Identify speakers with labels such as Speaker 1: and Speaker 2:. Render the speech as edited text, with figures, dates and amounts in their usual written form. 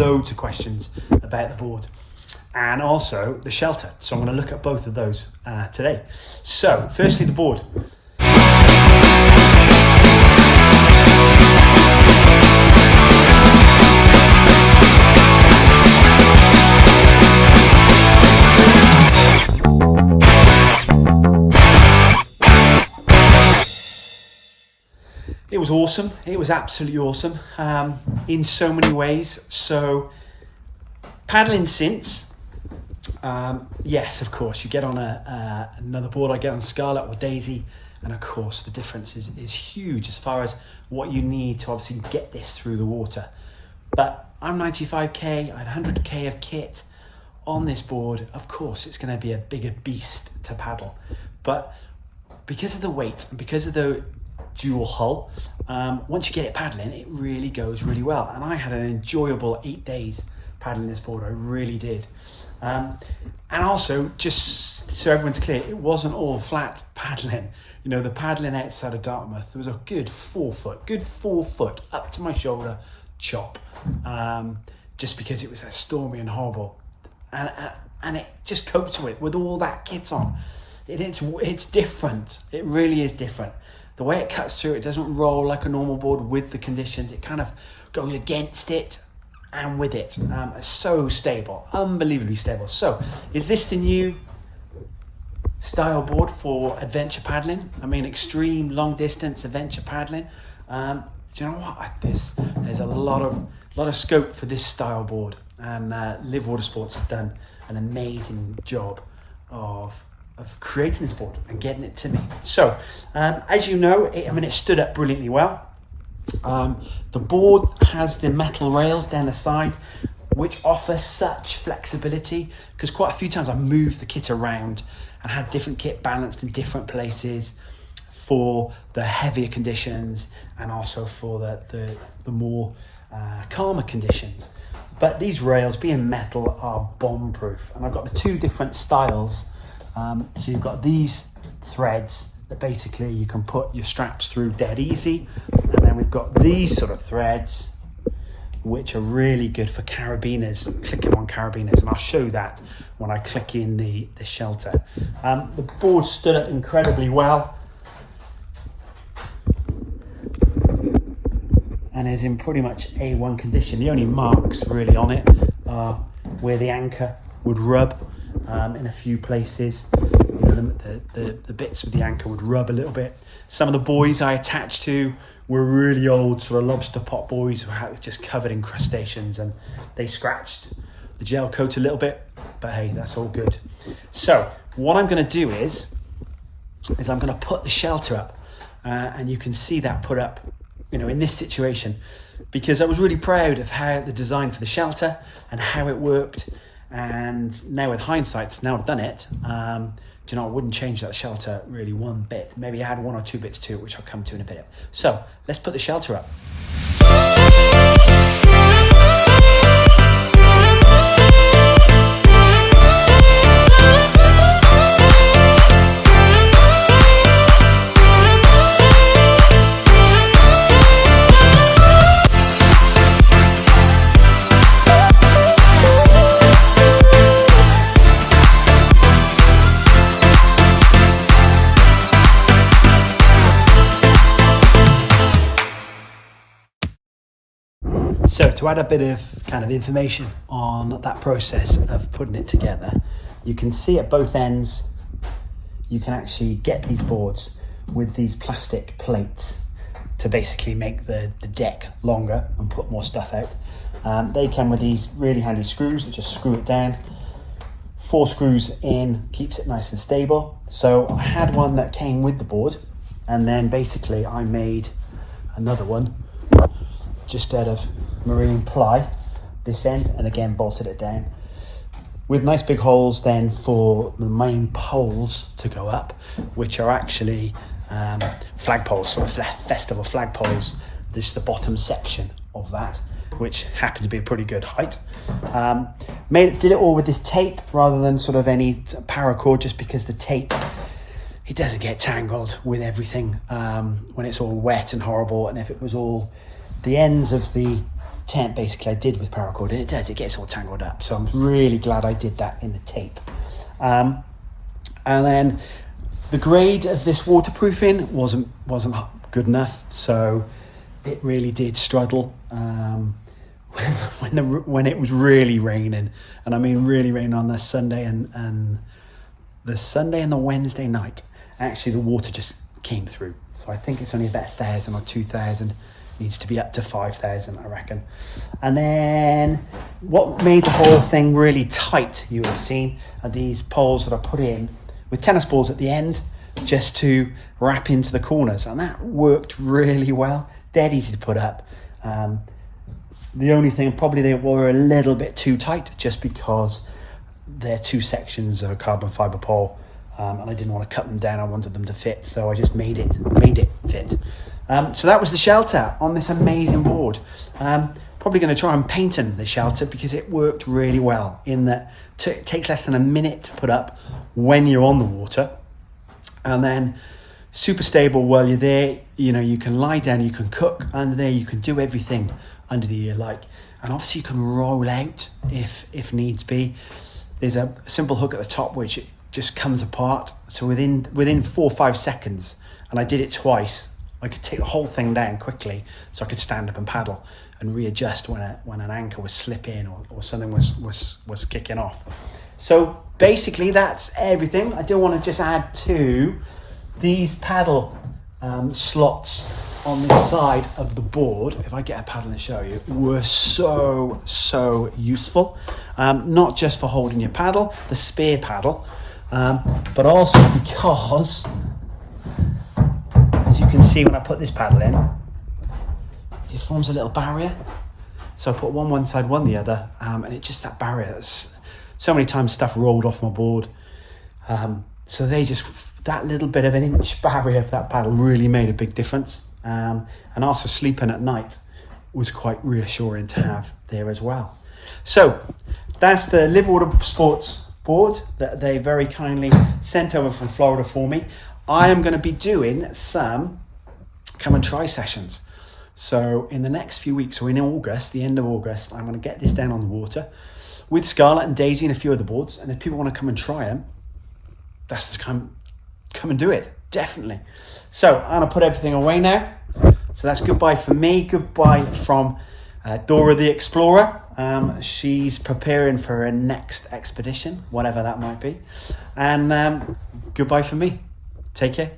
Speaker 1: loads of questions about the board and also the shelter. So I'm going to look at both of those today. So firstly, the board. It was awesome. It was absolutely awesome in so many ways. So paddling since, yes, of course, you get on another board. I get on Scarlet or Daisy, and of course the difference is huge as far as what you need to obviously get this through the water. But I'm 95k, I had 100k of kit on this board. Of course, it's going to be a bigger beast to paddle, but because of the weight and because of the dual hull, once you get it paddling, it really goes really well. And I had an enjoyable 8 days paddling this board. I really did. And also, just so everyone's clear, it wasn't all flat paddling. You know, the paddling outside of Dartmouth, there was a good 4 foot up to my shoulder chop, just because it was so stormy and horrible, and it just coped with all that kit on. It's different. It really is different. The way it cuts through, it doesn't roll like a normal board with the conditions. It kind of goes against it and with it. It's so stable, unbelievably stable. So, is this the new style board for adventure paddling? I mean, extreme long distance adventure paddling. Do you know what? There's a lot of scope for this style board, and Live Watersports have done an amazing job of creating this board and getting it to me. So, as you know, it stood up brilliantly well. The board has the metal rails down the side, which offer such flexibility, because quite a few times I moved the kit around and had different kit balanced in different places for the heavier conditions and also for the more calmer conditions. But these rails, being metal, are bomb-proof, and I've got the two different styles. So you've got these threads that basically you can put your straps through dead easy, and then we've got these sort of threads which are really good for carabiners, clicking on carabiners, and I'll show that when I click in the shelter. The board stood up incredibly well and is in pretty much A1 condition. The only marks really on it are where the anchor would rub in a few places. You know, the bits with the anchor would rub a little bit. Some of the buoys I attached to were really old sort of lobster pot buoys who were just covered in crustaceans, and they scratched the gel coat a little bit, but hey, that's all good. So what I'm going to do is I'm going to put the shelter up, and you can see that put up, you know, in this situation, because I was really proud of how the design for the shelter and how it worked. And now with hindsight, now I've done it, do you know, I wouldn't change that shelter really one bit. Maybe add 1 or 2 bits to it, which I'll come to in a bit. So let's put the shelter up. So to add a bit of kind of information on that process of putting it together, you can see at both ends, you can actually get these boards with these plastic plates to basically make the deck longer and put more stuff out. They come with these really handy screws that just screw it down. 4 screws in, keeps it nice and stable. So I had one that came with the board, and then basically I made another one just out of marine ply this end, and again bolted it down with nice big holes then for the main poles to go up, which are actually flagpoles, sort of festival flagpoles. This is the bottom section of that, which happened to be a pretty good height. Did it all with this tape rather than sort of any paracord, just because the tape, it doesn't get tangled with everything when it's all wet and horrible. And if it was all the ends of the tent basically I did with paracord. It gets all tangled up. So I'm really glad I did that in the tape. And then the grade of this waterproofing wasn't good enough, so it really did struggle when it was really raining, and I mean really raining on the Sunday and the Wednesday night. Actually, the water just came through, so I think it's only about 1,000 or 2,000. Needs to be up to 5,000, I reckon. And then what made the whole thing really tight, you would have seen, are these poles that I put in with tennis balls at the end, just to wrap into the corners, and that worked really well. Dead easy to put up. The only thing, probably they were a little bit too tight, just because they're two sections of a carbon fibre pole, and I didn't want to cut them down. I wanted them to fit, so I just made it fit. So that was the shelter on this amazing board. Probably going to try and paint in the shelter because it worked really well, in that it takes less than a minute to put up when you're on the water, and then super stable while you're there. You know, you can lie down, you can cook under there, you can do everything under the ear like, and obviously you can roll out if needs be. There's a simple hook at the top which it just comes apart, so within 4 or 5 seconds, and I did it twice, I could take the whole thing down quickly, so I could stand up and paddle and readjust when an anchor was slipping or something was kicking off. So basically that's everything. I do want to just add to these paddle slots on the side of the board. If I get a paddle and show you, were so useful. Not just for holding your paddle, the spare paddle, but also because, as you can see when I put this paddle in, it forms a little barrier. So I put one side, one the other, and it just, that barrier. So many times stuff rolled off my board. So that little bit of an inch barrier of that paddle really made a big difference. And also sleeping at night was quite reassuring to have there as well. So that's the Live Water Sports board that they very kindly sent over from Florida for me. I am going to be doing some come and try sessions. So in the next few weeks, or in August, the end of August, I'm going to get this down on the water with Scarlett and Daisy and a few other boards. And if people want to come and try them, that's the come and do it, definitely. So I'm going to put everything away now. So that's goodbye from me. Goodbye from Dora the Explorer. She's preparing for her next expedition, whatever that might be. And goodbye from me. Take care.